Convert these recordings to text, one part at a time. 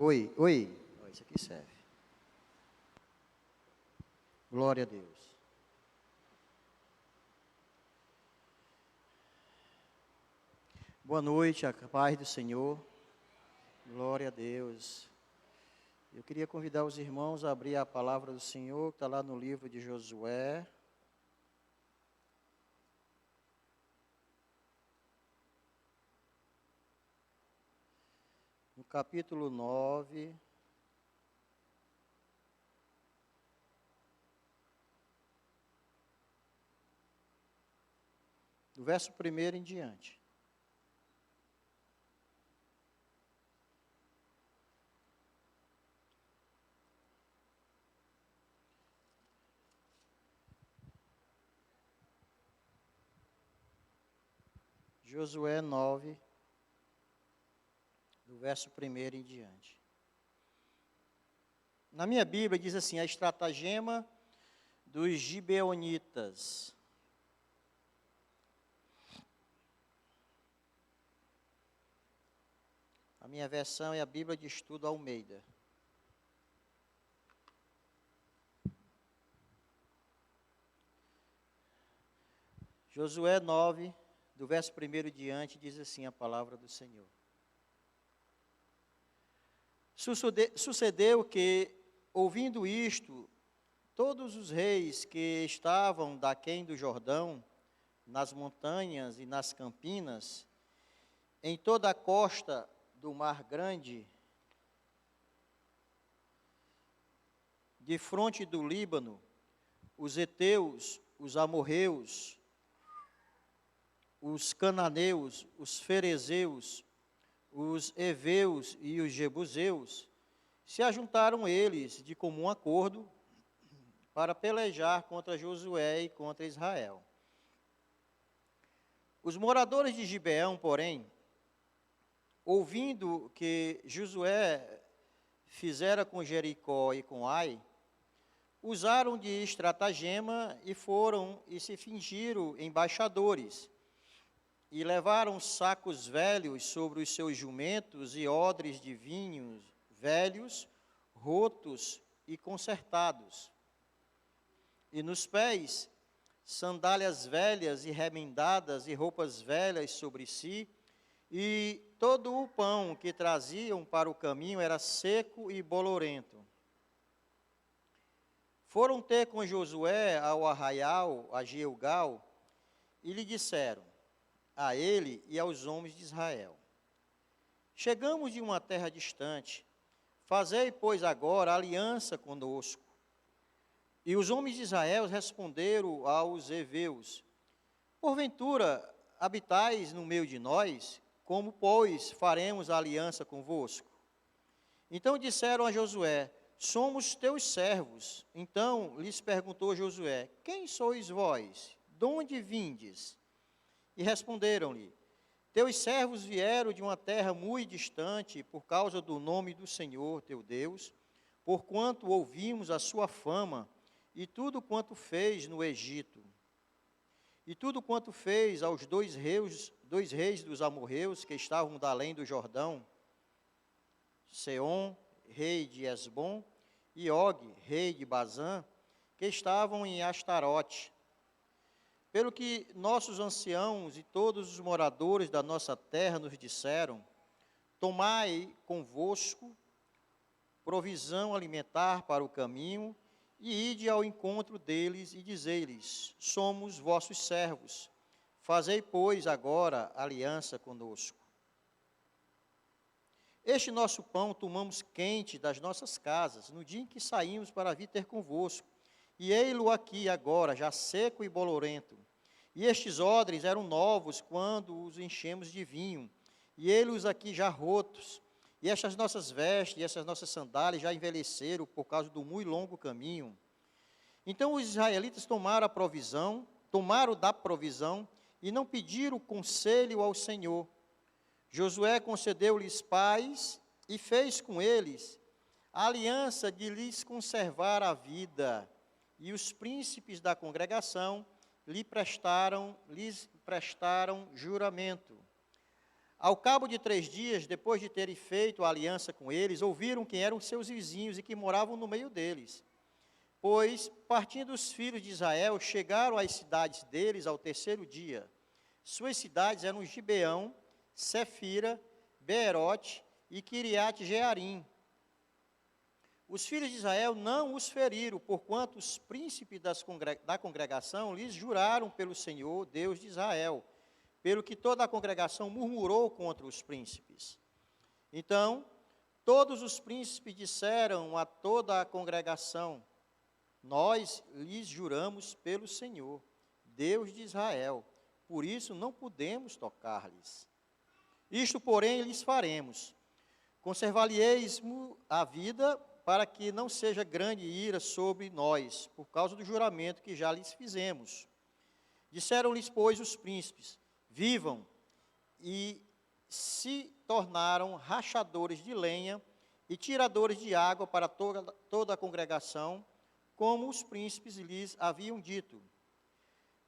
Oi, oi. Ó, isso aqui serve. Glória a Deus. Boa noite, a paz do Senhor. Glória a Deus. Eu queria convidar os irmãos a abrir a palavra do Senhor, que está lá no livro de Josué. No capítulo 9. Do verso 1 em diante. Josué 9, do verso 1 em diante. Na minha Bíblia diz assim: a estratagema dos gibeonitas. A minha versão é a Bíblia de Estudo Almeida. Josué 9, do verso 1 em diante, diz assim a palavra do Senhor. Sucedeu que, ouvindo isto, todos os reis que estavam daquém do Jordão, nas montanhas e nas campinas, em toda a costa do Mar Grande, defronte do Líbano, os heteus, os amorreus, os cananeus, os ferezeus, os heveus e os jebuseus, se ajuntaram eles de comum acordo para pelejar contra Josué e contra Israel. Os moradores de Gibeão, porém, ouvindo que Josué fizera com Jericó e com Ai, usaram de estratagema e foram e se fingiram embaixadores, e levaram sacos velhos sobre os seus jumentos e odres de vinhos velhos, rotos e consertados. E nos pés, sandálias velhas e remendadas e roupas velhas sobre si, e todo o pão que traziam para o caminho era seco e bolorento. Foram ter com Josué ao arraial, a Gilgal, e lhe disseram, a ele e aos homens de Israel: chegamos de uma terra distante, fazei, pois, agora aliança conosco. E os homens de Israel responderam aos heveus: porventura habitais no meio de nós? Como, pois, faremos aliança convosco? Então disseram a Josué: somos teus servos. Então lhes perguntou Josué: quem sois vós? De onde vindes? E responderam-lhe: teus servos vieram de uma terra muito distante, por causa do nome do Senhor teu Deus, porquanto ouvimos a sua fama, e tudo quanto fez no Egito, e tudo quanto fez aos dois reis dos amorreus, que estavam da além do Jordão, Seom, rei de Esbom, e Og, rei de Bazã, que estavam em Astarote. Pelo que nossos anciãos e todos os moradores da nossa terra nos disseram: tomai convosco provisão alimentar para o caminho, e ide ao encontro deles e dizei-lhes: somos vossos servos. Fazei, pois, agora aliança conosco. Este nosso pão tomamos quente das nossas casas, no dia em que saímos para vir ter convosco. E ei-lo aqui agora, já seco e bolorento. E estes odres eram novos quando os enchemos de vinho. E eles aqui já rotos. E estas nossas vestes e essas nossas sandálias já envelheceram por causa do muito longo caminho. Então os israelitas tomaram da provisão e não pediram conselho ao Senhor. Josué concedeu-lhes paz e fez com eles a aliança de lhes conservar a vida. E os príncipes da congregação lhes prestaram juramento. Ao cabo de 3 dias, depois de terem feito a aliança com eles, ouviram quem eram seus vizinhos e que moravam no meio deles. Pois, partindo os filhos de Israel, chegaram às cidades deles ao 3º dia. Suas cidades eram Gibeão, Sefira, Beerote e Quiriate-Jearim. Os filhos de Israel não os feriram, porquanto os príncipes da congregação lhes juraram pelo Senhor, Deus de Israel, pelo que toda a congregação murmurou contra os príncipes. Então, todos os príncipes disseram a toda a congregação: nós lhes juramos pelo Senhor, Deus de Israel, por isso não podemos tocar-lhes. Isto, porém, lhes faremos: conservar-lhes a vida, para que não seja grande ira sobre nós, por causa do juramento que já lhes fizemos. Disseram-lhes, pois, os príncipes: vivam, e se tornaram rachadores de lenha e tiradores de água para toda a congregação, como os príncipes lhes haviam dito.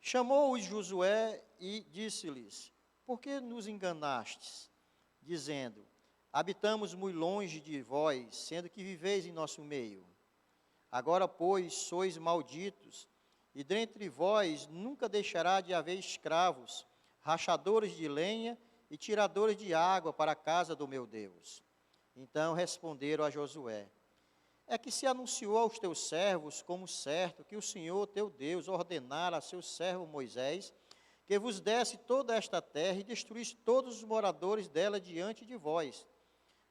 Chamou-os Josué e disse-lhes: por que nos enganastes, dizendo: habitamos muito longe de vós, sendo que viveis em nosso meio? Agora, pois, sois malditos, e dentre vós nunca deixará de haver escravos, rachadores de lenha e tiradores de água para a casa do meu Deus. Então responderam a Josué: é que se anunciou aos teus servos como certo que o Senhor teu Deus ordenara a seu servo Moisés que vos desse toda esta terra e destruísse todos os moradores dela diante de vós.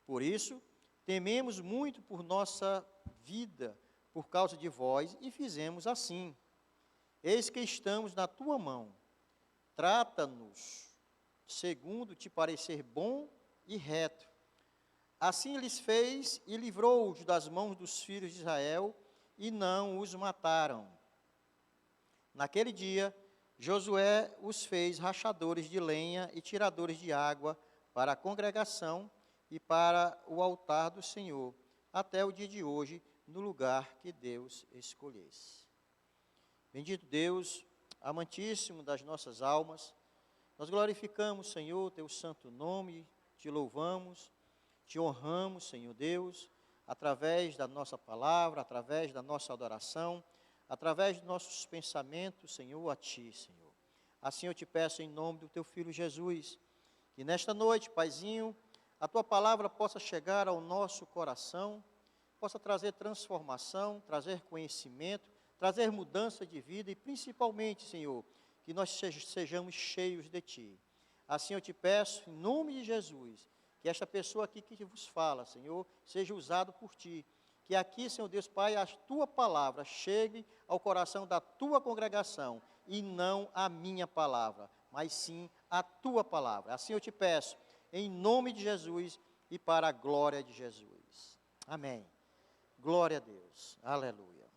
Por isso, tememos muito por nossa vida por causa de vós e fizemos assim. Eis que estamos na tua mão. Trata-nos segundo te parecer bom e reto. Assim lhes fez e livrou-os das mãos dos filhos de Israel, e não os mataram. Naquele dia, Josué os fez rachadores de lenha e tiradores de água para a congregação e para o altar do Senhor, até o dia de hoje, no lugar que Deus escolhesse. Bendito Deus, amantíssimo das nossas almas, nós glorificamos, Senhor, teu santo nome, te louvamos, te honramos, Senhor Deus, através da nossa palavra, através da nossa adoração, através dos nossos pensamentos, Senhor, a Ti, Senhor. Assim eu te peço em nome do Teu Filho Jesus, que nesta noite, Paizinho, a Tua palavra possa chegar ao nosso coração, possa trazer transformação, trazer conhecimento, trazer mudança de vida e principalmente, Senhor, que nós sejamos cheios de Ti. Assim eu te peço, em nome de Jesus, que esta pessoa aqui que vos fala, Senhor, seja usado por Ti. Que aqui, Senhor Deus Pai, a Tua palavra chegue ao coração da Tua congregação e não a minha palavra, mas sim a Tua palavra. Assim eu te peço, em nome de Jesus e para a glória de Jesus. Amém. Glória a Deus. Aleluia.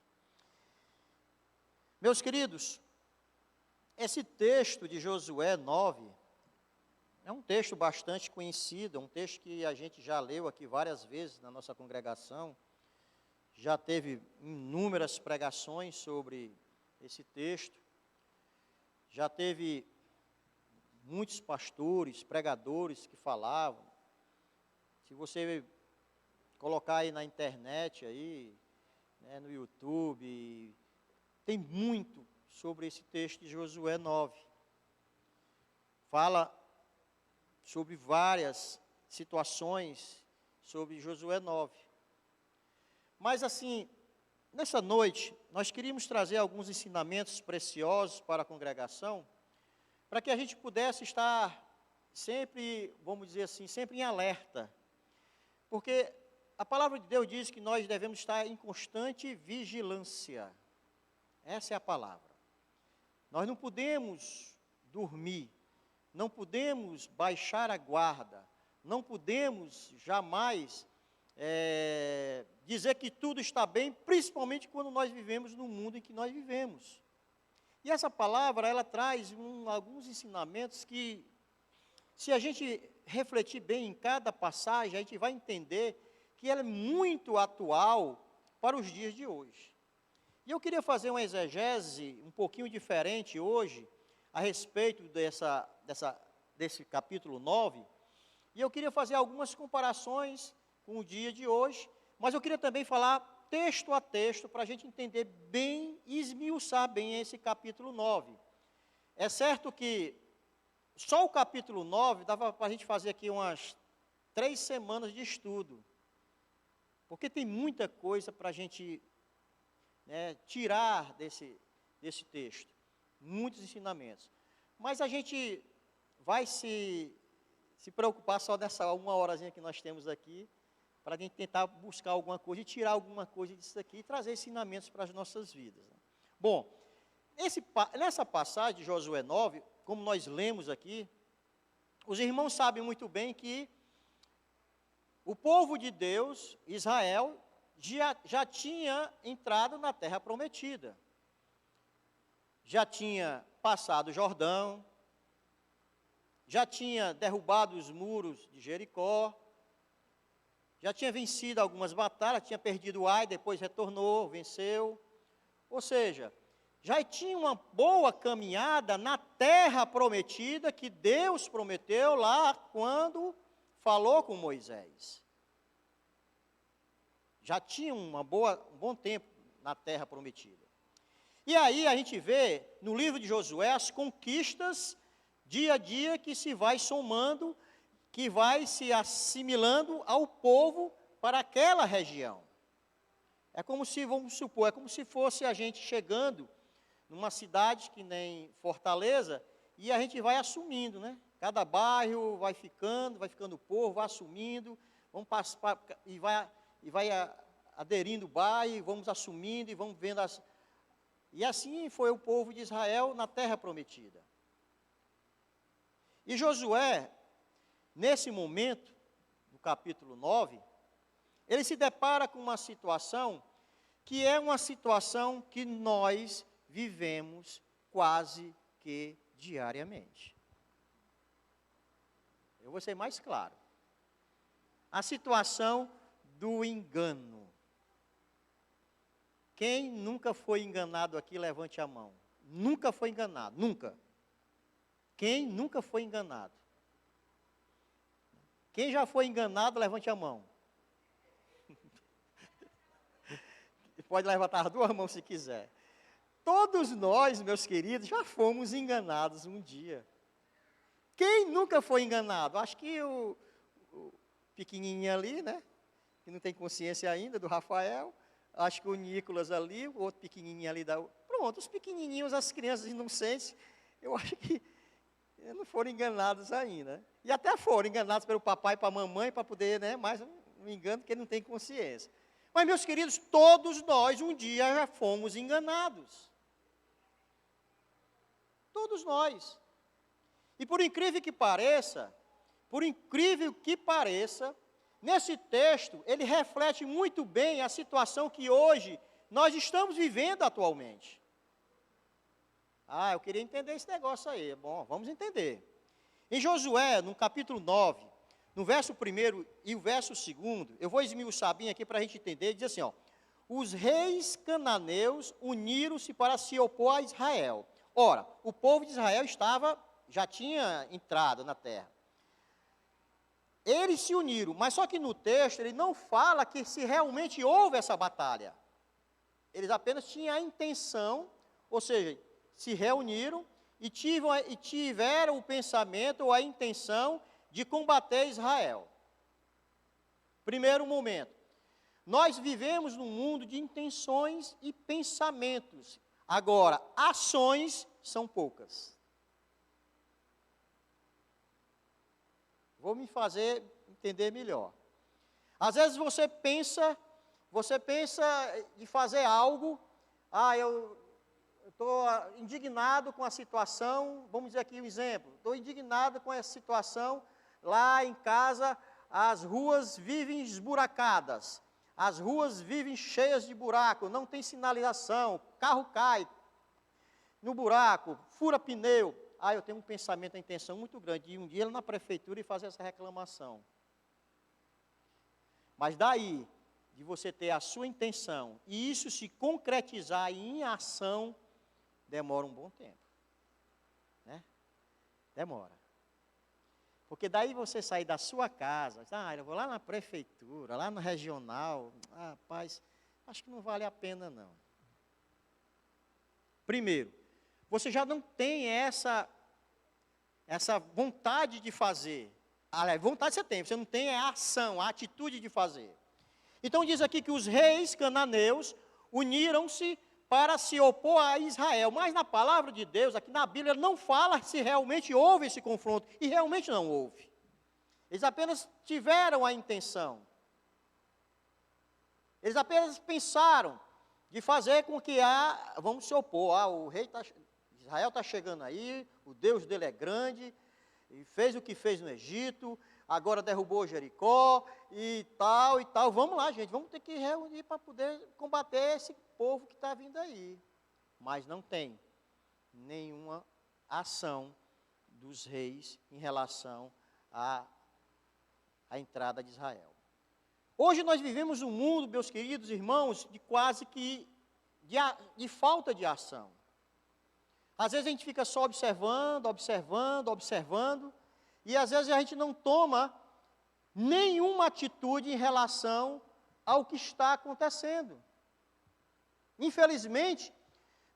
Meus queridos, esse texto de Josué 9 é um texto bastante conhecido, é um texto que a gente já leu aqui várias vezes na nossa congregação, já teve inúmeras pregações sobre esse texto, já teve muitos pastores, pregadores que falavam. Se você colocar aí na internet, aí, né, no YouTube, tem muito sobre esse texto de Josué 9. Fala sobre várias situações sobre Josué 9. Mas assim, nessa noite, nós queríamos trazer alguns ensinamentos preciosos para a congregação, para que a gente pudesse estar sempre, vamos dizer assim, sempre em alerta. Porque a palavra de Deus diz que nós devemos estar em constante vigilância. Essa é a palavra. Nós não podemos dormir, não podemos baixar a guarda, não podemos jamais dizer que tudo está bem, principalmente quando nós vivemos no mundo em que nós vivemos. E essa palavra, ela traz alguns ensinamentos que, se a gente refletir bem em cada passagem, a gente vai entender que ela é muito atual para os dias de hoje. E eu queria fazer uma exegese um pouquinho diferente hoje, a respeito desse capítulo 9, E eu queria fazer algumas comparações com o dia de hoje, mas eu queria também falar texto a texto, para a gente entender bem e esmiuçar bem esse capítulo 9. É certo que só o capítulo 9 dava para a gente fazer aqui umas 3 semanas de estudo, porque tem muita coisa para a gente tirar desse texto, muitos ensinamentos. Mas a gente vai se preocupar só dessa uma horazinha que nós temos aqui, para a gente tentar buscar alguma coisa e tirar alguma coisa disso aqui e trazer ensinamentos para as nossas vidas. Bom, nessa passagem de Josué 9, como nós lemos aqui, os irmãos sabem muito bem que o povo de Deus, Israel, já tinha entrado na terra prometida. Já tinha passado o Jordão, já tinha derrubado os muros de Jericó, já tinha vencido algumas batalhas, tinha perdido Ai, depois retornou, venceu. Ou seja, já tinha uma boa caminhada na terra prometida que Deus prometeu lá quando falou com Moisés. Já tinha um bom tempo na terra prometida. E aí a gente vê no livro de Josué as conquistas dia a dia que se vai somando, que vai se assimilando ao povo para aquela região. É como se, vamos supor, é como se fosse a gente chegando numa cidade que nem Fortaleza, e a gente vai assumindo, né? Cada bairro vai ficando o povo, vai assumindo, vamos passar, e vai aderindo o bairro, vamos assumindo e vamos vendo as... E assim foi o povo de Israel na terra prometida. E Josué, nesse momento, no capítulo 9, ele se depara com uma situação que é uma situação que nós vivemos quase que diariamente. Eu vou ser mais claro. A situação do engano. Quem nunca foi enganado aqui, levante a mão. Nunca foi enganado, nunca. Quem nunca foi enganado? Quem já foi enganado, levante a mão. Pode levantar as 2 mãos se quiser. Todos nós, meus queridos, já fomos enganados um dia. Quem nunca foi enganado? Acho que o pequenininho ali, né? Que não tem consciência ainda, do Rafael. Acho que o Nicolas ali, o outro pequenininho ali. Pronto, os pequenininhos, as crianças inocentes, eu acho que não foram enganados ainda. E até foram enganados pelo papai e pela mamãe, para poder, né? Mas não me engano, porque não tem consciência. Mas, meus queridos, todos nós um dia já fomos enganados. Todos nós. E por incrível que pareça, nesse texto, ele reflete muito bem a situação que hoje nós estamos vivendo atualmente. Eu queria entender esse negócio aí. Bom, vamos entender. Em Josué, no capítulo 9, no verso 1 e o verso 2, eu vou esmiuçar bem aqui para a gente entender, diz assim, ó: os reis cananeus uniram-se para se opor a Israel. Ora, o povo de Israel já tinha entrado na terra. Eles se uniram, mas só que no texto ele não fala que se realmente houve essa batalha. Eles apenas tinham a intenção, ou seja, se reuniram e tiveram o pensamento ou a intenção de combater Israel. Primeiro momento, nós vivemos num mundo de intenções e pensamentos. Agora, ações são poucas. Vou me fazer entender melhor. Às vezes você pensa de fazer algo, eu estou indignado com a situação, vamos dizer aqui um exemplo, estou indignado com essa situação, lá em casa as ruas vivem esburacadas, as ruas vivem cheias de buraco, não tem sinalização, carro cai no buraco, fura pneu. Eu tenho um pensamento, a intenção muito grande, de ir um dia na prefeitura e fazer essa reclamação. Mas daí, de você ter a sua intenção, e isso se concretizar em ação, demora um bom tempo. Né? Demora. Porque daí você sair da sua casa, eu vou lá na prefeitura, lá no regional, rapaz, acho que não vale a pena não. Primeiro, você já não tem essa vontade de fazer. Aliás, vontade você tem, você não tem a ação, a atitude de fazer. Então diz aqui que os reis cananeus uniram-se para se opor a Israel. Mas na palavra de Deus, aqui na Bíblia, não fala se realmente houve esse confronto. E realmente não houve. Eles apenas tiveram a intenção. Eles apenas pensaram de fazer com que vamos se opor. O rei Israel está chegando aí, o Deus dele é grande, e fez o que fez no Egito, agora derrubou Jericó, e tal, e tal. Vamos lá, gente, vamos ter que reunir para poder combater esse povo que está vindo aí. Mas não tem nenhuma ação dos reis em relação à entrada de Israel. Hoje nós vivemos um mundo, meus queridos irmãos, de quase que de falta de ação. Às vezes a gente fica só observando, e às vezes a gente não toma nenhuma atitude em relação ao que está acontecendo. Infelizmente,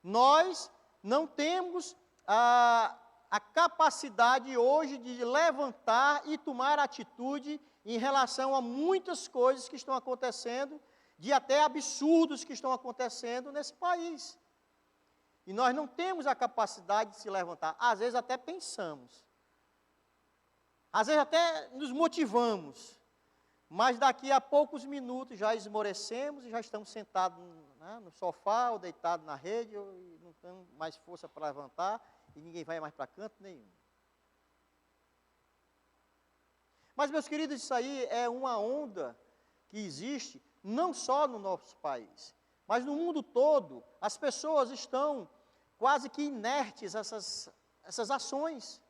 nós não temos a capacidade hoje de levantar e tomar atitude em relação a muitas coisas que estão acontecendo, de até absurdos que estão acontecendo nesse país. E nós não temos a capacidade de se levantar. Às vezes até pensamos. Às vezes até nos motivamos. Mas daqui a poucos minutos já esmorecemos e já estamos sentados no sofá ou deitados na rede e não temos mais força para levantar e ninguém vai mais para canto nenhum. Mas, meus queridos, isso aí é uma onda que existe não só no nosso país, mas no mundo todo. As pessoas estão quase que inertes a essas ações.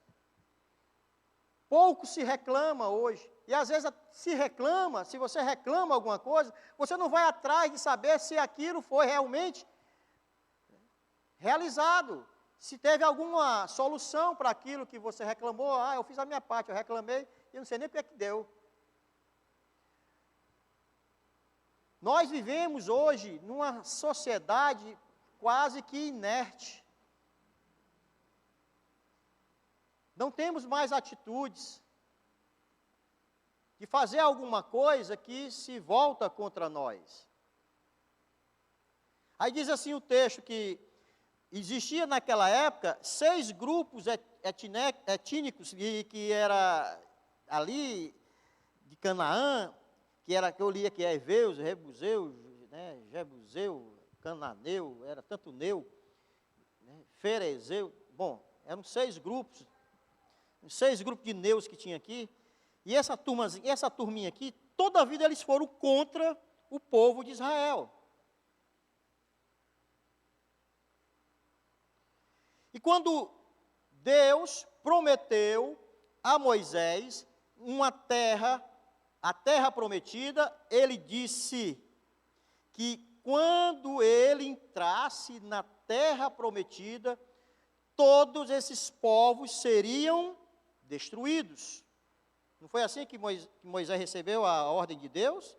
Pouco se reclama hoje. E às vezes se você reclama alguma coisa, você não vai atrás de saber se aquilo foi realmente realizado. Se teve alguma solução para aquilo que você reclamou. Eu fiz a minha parte, eu reclamei, e não sei nem porque que deu. Nós vivemos hoje numa sociedade quase que inerte. Não temos mais atitudes de fazer alguma coisa que se volta contra nós. Aí diz assim o texto que existia naquela época 6 grupos étnicos que era ali de Canaã, que eu lia que é Eveus, Rebuseus, Jebuseu, Cananeu, era tanto Neu, Ferezeu, bom, eram 6 grupos de Neus que tinha aqui, e essa turminha aqui, toda a vida eles foram contra o povo de Israel. E quando Deus prometeu a Moisés a terra prometida, ele disse que quando ele entrasse na terra prometida, todos esses povos seriam destruídos. Não foi assim que Moisés recebeu a ordem de Deus?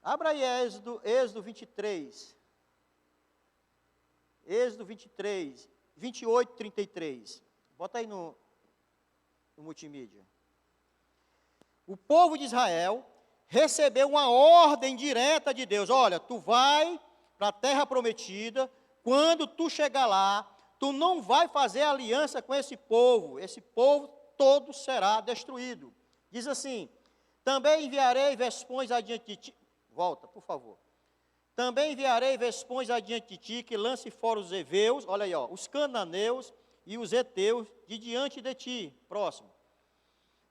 Abra aí Êxodo 23. Êxodo 23, 28, 33. Bota aí no multimídia. O povo de Israel recebeu uma ordem direta de Deus. Olha, tu vai para a terra prometida, quando tu chegar lá, tu não vai fazer aliança com esse povo todo será destruído. Diz assim, também enviarei vespões adiante de ti, volta, por favor. Também enviarei vespões adiante de ti, que lance fora os heveus, olha aí, os cananeus e os heteus de diante de ti. Próximo.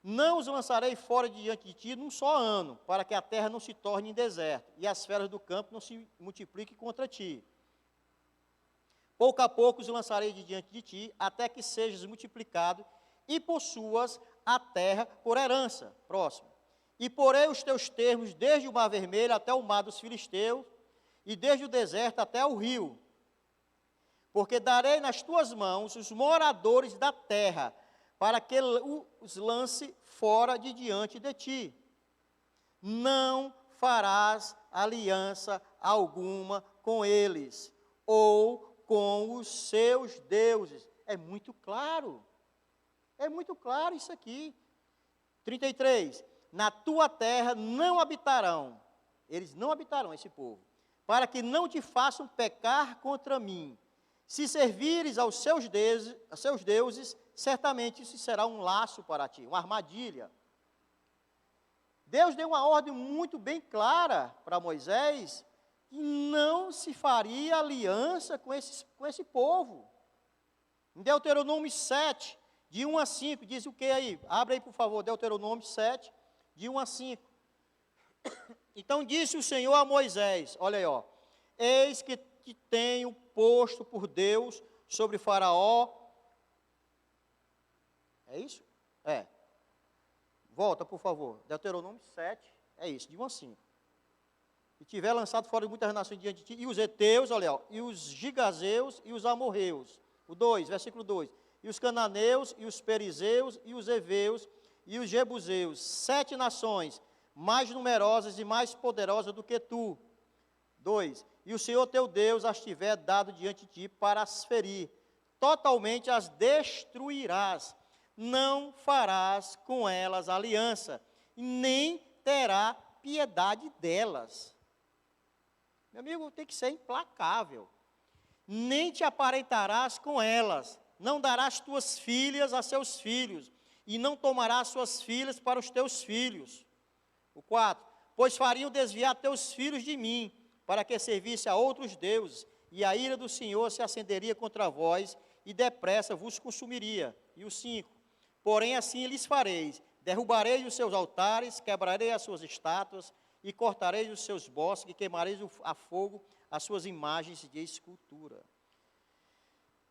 Não os lançarei fora de diante de ti num só ano, para que a terra não se torne em deserto, e as feras do campo não se multipliquem contra ti. Pouco a pouco os lançarei de diante de ti, até que sejas multiplicado, e possuas a terra por herança. Próximo. E porei os teus termos desde o mar vermelho até o mar dos filisteus, e desde o deserto até o rio. Porque darei nas tuas mãos os moradores da terra, para que os lance fora de diante de ti. Não farás aliança alguma com eles, ou com os seus deuses. É muito claro isso aqui. 33, na tua terra não habitarão, eles não habitarão, esse povo, para que não te façam pecar contra mim. Se servires aos seus deuses, certamente isso será um laço para ti, uma armadilha. Deus deu uma ordem muito bem clara para Moisés, que não se faria aliança com esse povo. Em Deuteronômio 7, de 1 a 5, diz o que aí? Abre aí, por favor, Deuteronômio 7, de 1 a 5. Então disse o Senhor a Moisés, olha aí, ó, eis que te tenho posto por Deus sobre Faraó. É isso? É. Volta, por favor. Deuteronômio 7, é isso, de 1 a 5. E tiver lançado fora de muitas nações diante de ti, e os heteus, olha, ó, e os gigazeus e os amorreus. O 2, versículo 2. E os cananeus, e os perizeus, e os heveus, e os jebuseus. 7 nações, mais numerosas e mais poderosas do que tu. 2. E o Senhor teu Deus as tiver dado diante de ti para as ferir. Totalmente as destruirás. Não farás com elas aliança, nem terá piedade delas. Meu amigo, tem que ser implacável. Nem te aparentarás com elas, não darás tuas filhas a seus filhos, e não tomarás suas filhas para os teus filhos. O 4, pois fariam desviar teus filhos de mim, para que servisse a outros deuses, e a ira do Senhor se acenderia contra vós, e depressa vos consumiria. E o 5, porém assim lhes fareis, derrubarei os seus altares, quebrarei as suas estátuas, e cortarei os seus bosques, e queimarei a fogo as suas imagens de escultura.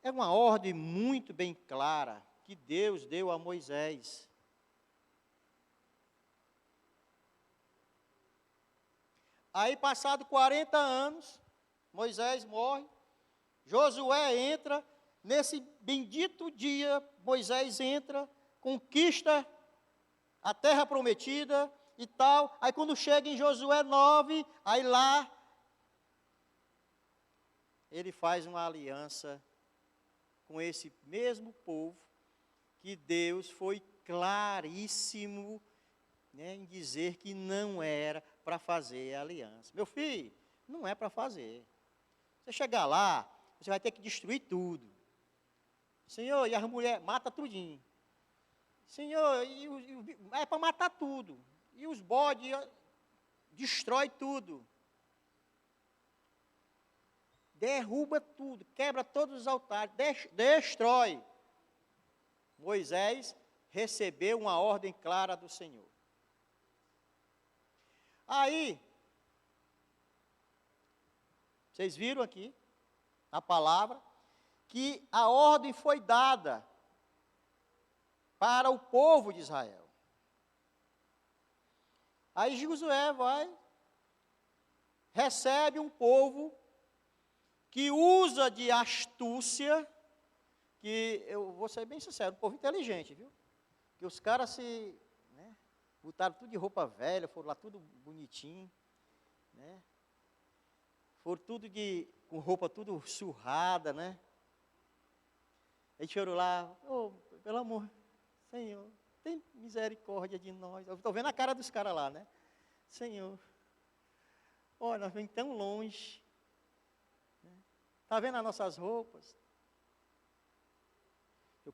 É uma ordem muito bem clara que Deus deu a Moisés. Aí, passado 40 anos, Moisés morre, Josué entra, nesse bendito dia, Moisés entra, conquista a terra prometida e tal. Aí quando chega em Josué 9, aí lá, ele faz uma aliança com esse mesmo povo, que Deus foi claríssimo, né, em dizer que não era para fazer a aliança. Meu filho, não é para fazer. Você chegar lá, você vai ter que destruir tudo. Senhor, e as mulheres, mata tudinho. Senhor, é para matar tudo. E os bodes, destrói tudo. Derruba tudo, quebra todos os altares, destrói. Moisés recebeu uma ordem clara do Senhor. Aí, vocês viram aqui, a palavra, que a ordem foi dada para o povo de Israel. Aí Josué vai, recebe um povo que usa de astúcia, que eu vou ser bem sincero, um povo inteligente, viu? Que os caras se, né, botaram tudo de roupa velha, foram lá tudo bonitinho, né? Foram tudo com roupa tudo surrada, né? Aí foram lá, oh, pelo amor, Senhor, tem misericórdia de nós. Eu estou vendo a cara dos caras lá, né? Senhor, olha, nós vemos tão longe. Está vendo as nossas roupas?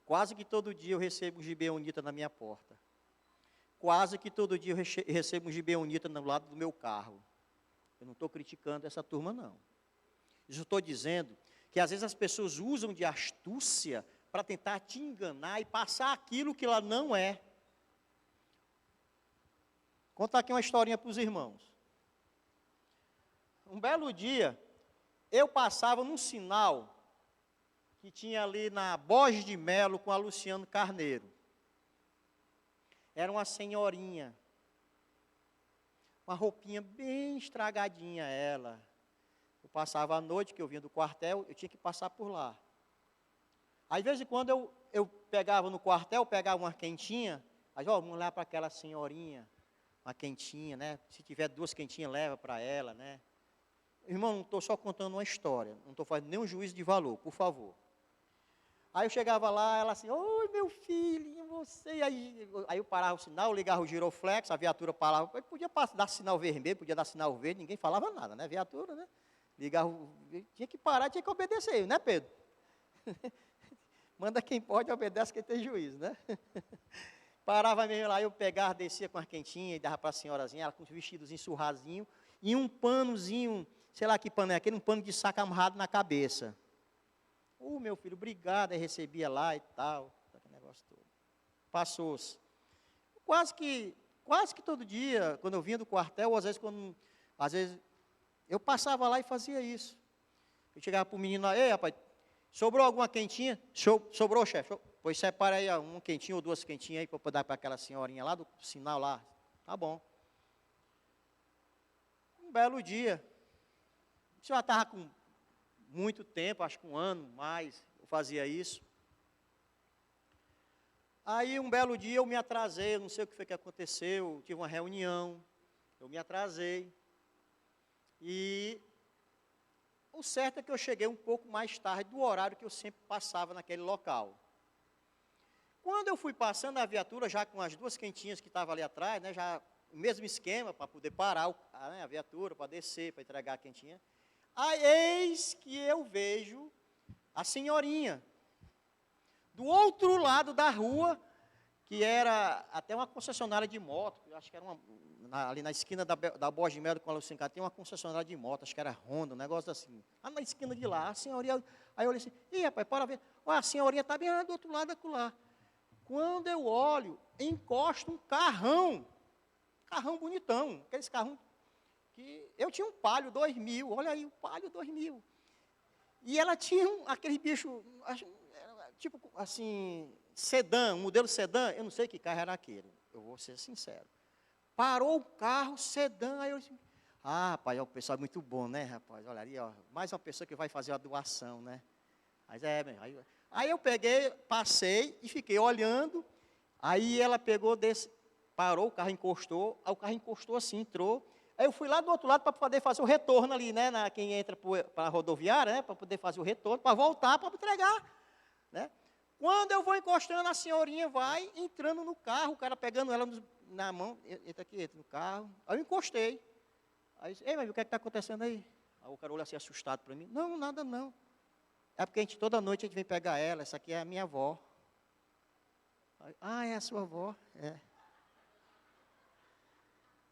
Quase que todo dia eu recebo um gibeonita na minha porta. Quase que todo dia eu recebo um gibeonita no lado do meu carro. Eu não estou criticando essa turma, não. Eu estou dizendo que às vezes as pessoas usam de astúcia para tentar te enganar e passar aquilo que ela não é. Vou contar aqui uma historinha para os irmãos. Um belo dia, eu passava num sinal que tinha ali na Borges de Melo com a Luciano Carneiro. Era uma senhorinha, uma roupinha bem estragadinha ela. Eu passava à noite, que eu vinha do quartel, eu tinha que passar por lá. Aí, de vez em quando, eu pegava no quartel, pegava uma quentinha, aí, ó, vamos lá para aquela senhorinha, uma quentinha, né? Se tiver 2 quentinhas, leva para ela, né? Irmão, não estou só contando uma história, não estou fazendo nenhum juízo de valor, por favor. Aí eu chegava lá, ela assim, oi, meu filho, você? Aí eu parava o sinal, ligava o giroflex, a viatura parava, podia dar sinal vermelho, podia dar sinal verde, ninguém falava nada, né? Viatura, né? Ligava, tinha que parar, tinha que obedecer, né, Pedro? Manda quem pode, obedece quem tem juízo, né? Parava mesmo lá, eu pegava, descia com a quentinha e dava para a senhorazinha, ela com os vestidos ensurradinhos, e um panozinho, sei lá que pano é aquele, um pano de saco amarrado na cabeça. Meu filho, obrigado, aí recebia lá e tal, aquele negócio todo. Passou-se. Quase que todo dia, quando eu vinha do quartel, às vezes eu passava lá e fazia isso. Eu chegava para o menino lá, ei, rapaz, sobrou alguma quentinha? Sobrou, chefe. Pois separa aí uma quentinha ou 2 quentinhas aí para dar para aquela senhorinha lá do sinal lá. Tá bom. Um belo dia. Eu já estava com muito tempo, acho que 1 ano mais, eu fazia isso. Aí um belo dia eu me atrasei, eu não sei o que foi que aconteceu, tive uma reunião, eu me atrasei. E o certo é que eu cheguei um pouco mais tarde do horário que eu sempre passava naquele local. Quando eu fui passando a viatura, já com as 2 quentinhas que estavam ali atrás, né, já o mesmo esquema para poder parar a viatura, para descer, para entregar a quentinha. Aí eis que eu vejo a senhorinha, do outro lado da rua, que era até uma concessionária de moto, eu acho que era ali na esquina da Borges de Melo com a Lucincá, tem uma concessionária de moto, acho que era Honda, um negócio assim. Lá na esquina de lá, a senhorinha, aí eu olhei assim, ih, rapaz, para ver, olha, a senhorinha está bem do outro lado acolá. Quando eu olho, encosta um carrão bonitão, aqueles carrão que eu tinha um Palio 2000, olha aí, o Palio 2000. E ela tinha aquele bicho, tipo assim, sedã, modelo sedã, eu não sei que carro era aquele, eu vou ser sincero. Parou o carro, sedã, aí eu disse, rapaz, o pessoal é muito bom, né, rapaz, olha ali, ó, mais uma pessoa que vai fazer uma doação, né. Mas aí eu peguei, passei e fiquei olhando, aí ela pegou, parou, o carro encostou, aí o carro encostou assim, entrou. Aí eu fui lá do outro lado para poder fazer o retorno ali, né, quem entra para a rodoviária, né, para poder fazer o retorno, para voltar, para entregar, né. Quando eu vou encostando, a senhorinha vai entrando no carro, o cara pegando ela na mão, entra no carro, aí eu encostei. Aí eu disse, ei, mas o que é que está acontecendo aí? Aí o cara olha assim assustado para mim, não, nada não. É porque toda noite a gente vem pegar ela, essa aqui é a minha avó. Aí, é a sua avó? É.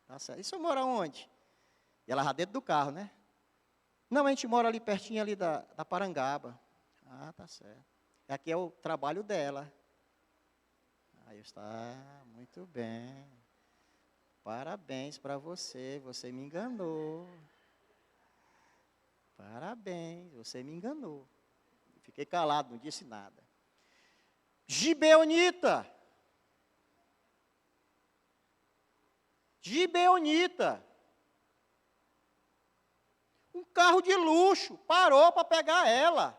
Nossa, e o senhor mora onde? E ela já dentro do carro, né? Não, a gente mora ali pertinho ali da Parangaba. Ah, tá certo. Aqui é o trabalho dela. Aí está, muito bem. Parabéns para você, você me enganou. Parabéns, você me enganou. Fiquei calado, não disse nada. Gibeonita. Um carro de luxo, parou para pegar ela.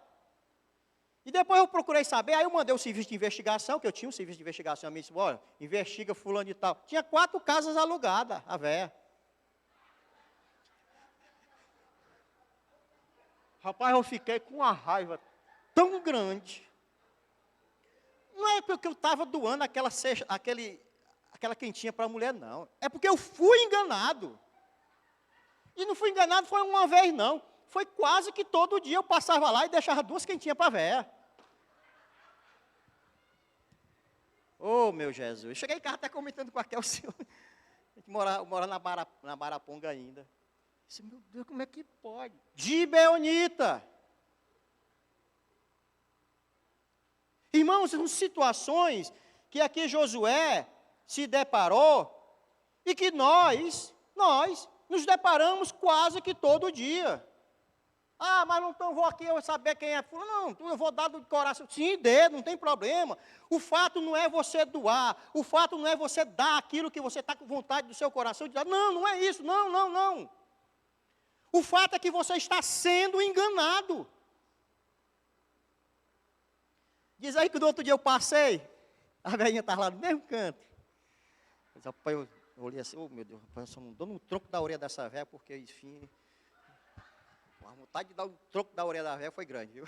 E depois eu procurei saber, aí eu mandei o serviço de investigação, que eu tinha um serviço de investigação, a minha disse, olha, investiga fulano e tal. Tinha 4 casas alugadas, a véia. Rapaz, eu fiquei com uma raiva tão grande. Não é porque eu estava doando aquela quentinha para a mulher, não. É porque eu fui enganado. E não fui enganado foi uma vez, não. Foi quase que todo dia eu passava lá e deixava 2 quentinhas para a véia. Oh, meu Jesus. Cheguei em casa até comentando com aquele senhor. A gente mora na Baraponga ainda. Disse, meu Deus, como é que pode? Gibeonita. Irmãos, são situações que aqui Josué se deparou e que nós nos deparamos quase que todo dia. Ah, mas não vou aqui eu saber quem é. Não, eu vou dar do coração. Sim, dê, não tem problema. O fato não é você doar. O fato não é você dar aquilo que você está com vontade do seu coração de dar. Não, não é isso. Não. O fato é que você está sendo enganado. Diz aí que no outro dia eu passei, a velhinha estava lá no mesmo canto. Mas, rapaz, eu olhei assim, oh meu Deus, rapaz, eu só não dou no tronco da orelha dessa velha, porque, enfim, a vontade de dar o tronco da orelha da velha foi grande, viu?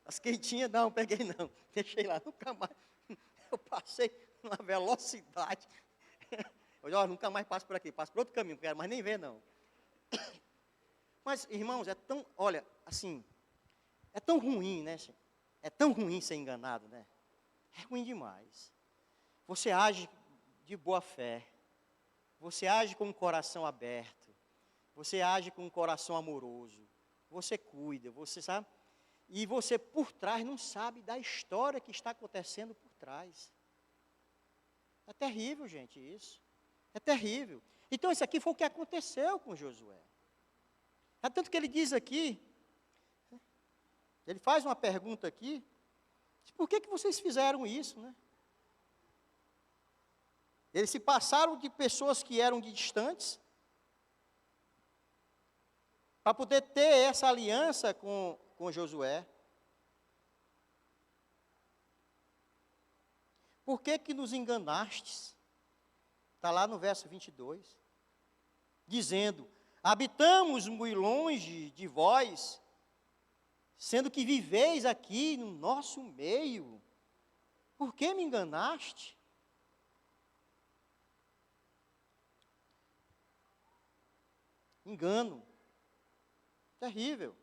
As quentinhas, não, peguei não, deixei lá, nunca mais. Eu passei numa velocidade. Eu disse, nunca mais passo por aqui, passo por outro caminho, não quero mais nem ver, não. Mas, irmãos, é tão, olha, assim, é tão ruim, né? É tão ruim ser enganado, né? É ruim demais. Você age de boa fé. Você age com o coração aberto. Você age com um coração amoroso. Você cuida, você sabe? E você, por trás, não sabe da história que está acontecendo por trás. É terrível, gente, isso. É terrível. Então, isso aqui foi o que aconteceu com Josué. É tanto que ele diz aqui, ele faz uma pergunta aqui, por que vocês fizeram isso, né? Eles se passaram de pessoas que eram distantes, para poder ter essa aliança com Josué. Por que nos enganastes? Está lá no verso 22. Dizendo, habitamos muito longe de vós, sendo que viveis aqui no nosso meio. Por que me enganaste? Engano. Terrível.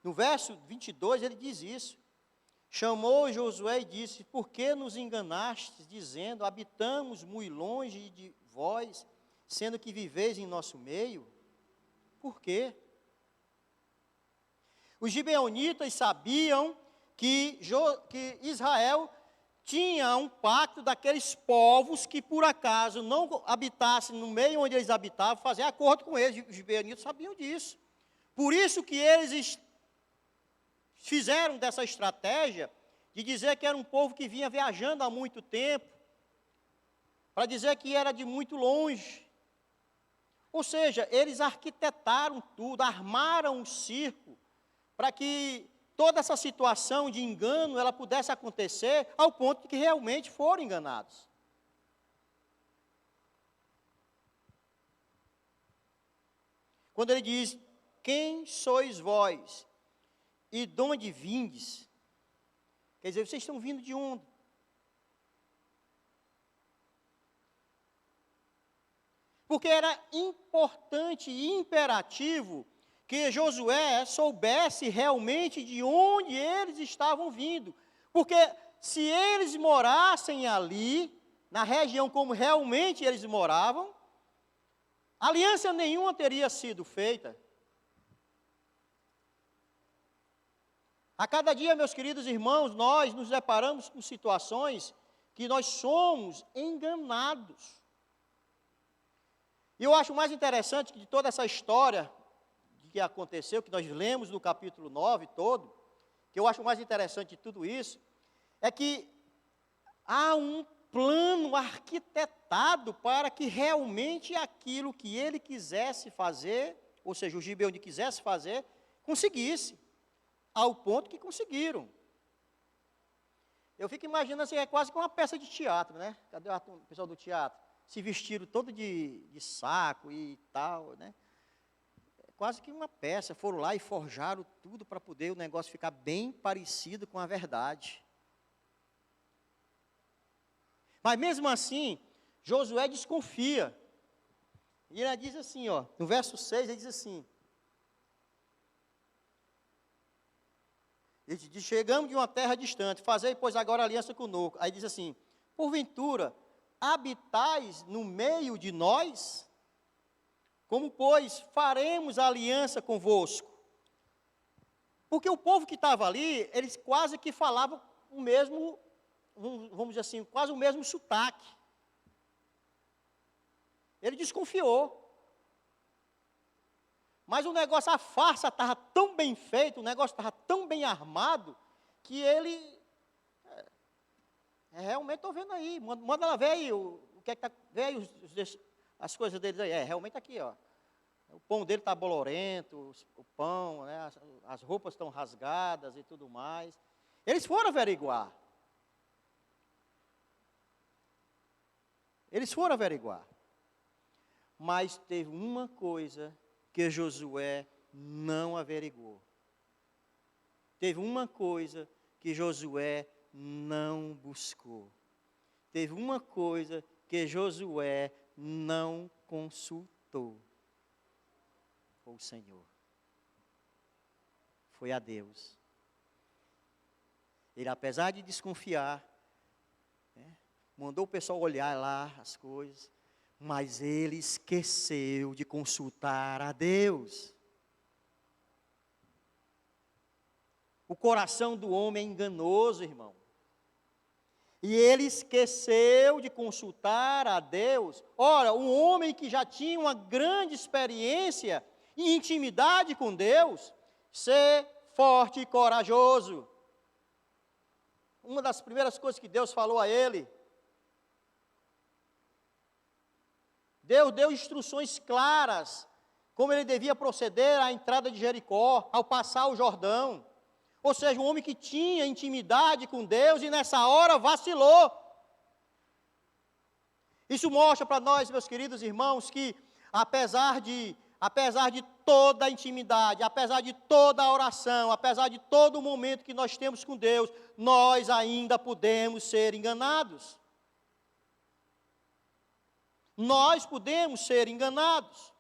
No verso 22 ele diz isso. Chamou Josué e disse, por que nos enganastes, dizendo, habitamos muito longe de vós, sendo que viveis em nosso meio? Por quê? Os gibeonitas sabiam que Israel tinha um pacto daqueles povos que por acaso não habitassem no meio onde eles habitavam, fazer acordo com eles. Os gibeonitas sabiam disso. Por isso que eles fizeram dessa estratégia de dizer que era um povo que vinha viajando há muito tempo, para dizer que era de muito longe. Ou seja, eles arquitetaram tudo, armaram um circo, para que toda essa situação de engano, ela pudesse acontecer, ao ponto de que realmente foram enganados. Quando ele diz, quem sois vós? E de onde vindes? Quer dizer, vocês estão vindo de onde? Porque era importante e imperativo que Josué soubesse realmente de onde eles estavam vindo. Porque se eles morassem ali, na região como realmente eles moravam, aliança nenhuma teria sido feita. A cada dia, meus queridos irmãos, nós nos deparamos com situações que nós somos enganados. E eu acho mais interessante que de toda essa história que aconteceu, que nós lemos no capítulo 9 todo, que eu acho mais interessante de tudo isso, é que há um plano arquitetado para que realmente aquilo que ele quisesse fazer, ou seja, o Gibeoni quisesse fazer, conseguisse. Ao ponto que conseguiram. Eu fico imaginando assim, é quase que uma peça de teatro, né? Cadê o pessoal do teatro? Se vestiram todo de saco e tal, né? É quase que uma peça. Foram lá e forjaram tudo para poder o negócio ficar bem parecido com a verdade. Mas mesmo assim, Josué desconfia. E ele diz assim, ó, no verso 6, ele diz assim, ele diz, chegamos de uma terra distante, fazei, pois, agora aliança conosco. Aí diz assim, porventura, habitais no meio de nós? Como, pois, faremos aliança convosco? Porque o povo que estava ali, eles quase que falavam o mesmo, vamos dizer assim, quase o mesmo sotaque. Ele desconfiou. Mas o negócio, a farsa estava tão bem feita, o negócio estava tão bem armado, que ele, realmente estou vendo aí, manda ela ver aí, o que é que está, ver aí as coisas deles aí. Realmente aqui, ó. O pão dele está bolorento, o pão, né, as roupas estão rasgadas e tudo mais. Eles foram averiguar. Eles foram averiguar. Mas teve uma coisa que Josué não averiguou. Teve uma coisa que Josué não buscou. Teve uma coisa que Josué não consultou. Foi o Senhor. Foi a Deus. Ele, apesar de desconfiar, né, mandou o pessoal olhar lá as coisas, mas ele esqueceu de consultar a Deus. O coração do homem é enganoso, irmão. E ele esqueceu de consultar a Deus. Ora, um homem que já tinha uma grande experiência e intimidade com Deus, ser forte e corajoso. Uma das primeiras coisas que Deus falou a ele, Deus deu instruções claras, como ele devia proceder à entrada de Jericó, ao passar o Jordão. Ou seja, um homem que tinha intimidade com Deus e nessa hora vacilou. Isso mostra para nós, meus queridos irmãos, que apesar de toda a intimidade, apesar de toda a oração, apesar de todo o momento que nós temos com Deus, nós ainda podemos ser enganados. Nós podemos ser enganados.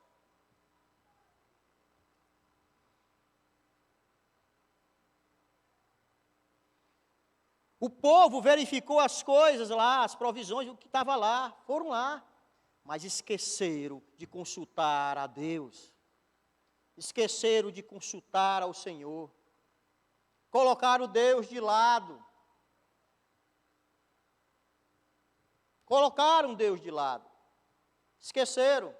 O povo verificou as coisas lá, as provisões, o que estava lá, foram lá, mas esqueceram de consultar a Deus, esqueceram de consultar ao Senhor, colocaram Deus de lado, colocaram Deus de lado, esqueceram,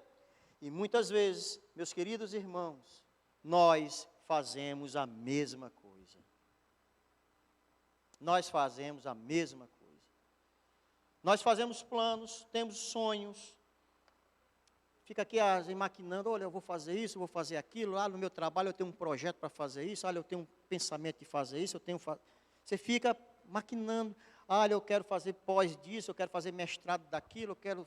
e muitas vezes, meus queridos irmãos, nós fazemos a mesma coisa. Nós fazemos a mesma coisa. Nós fazemos planos, temos sonhos. Fica aqui maquinando, olha, eu vou fazer isso, eu vou fazer aquilo. Lá no meu trabalho eu tenho um projeto para fazer isso. Olha, eu tenho um pensamento de fazer isso. Você fica maquinando. Olha, eu quero fazer pós disso, eu quero fazer mestrado daquilo, eu quero.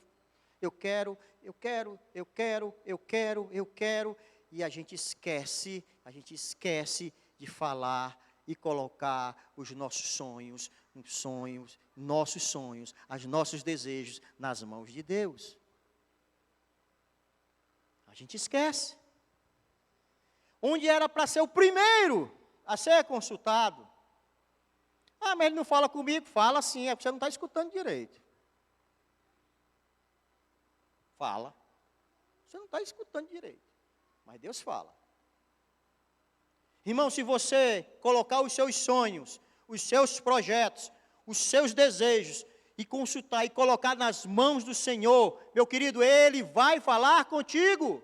E a gente esquece de falar e colocar os nossos sonhos, os nossos desejos nas mãos de Deus. A gente esquece. Onde era para ser o primeiro a ser consultado. Ah, mas ele não fala comigo. Fala sim, é porque você não está escutando direito. Fala. Você não está escutando direito. Mas Deus fala. Irmão, se você colocar os seus sonhos, os seus projetos, os seus desejos, e consultar e colocar nas mãos do Senhor, meu querido, Ele vai falar contigo.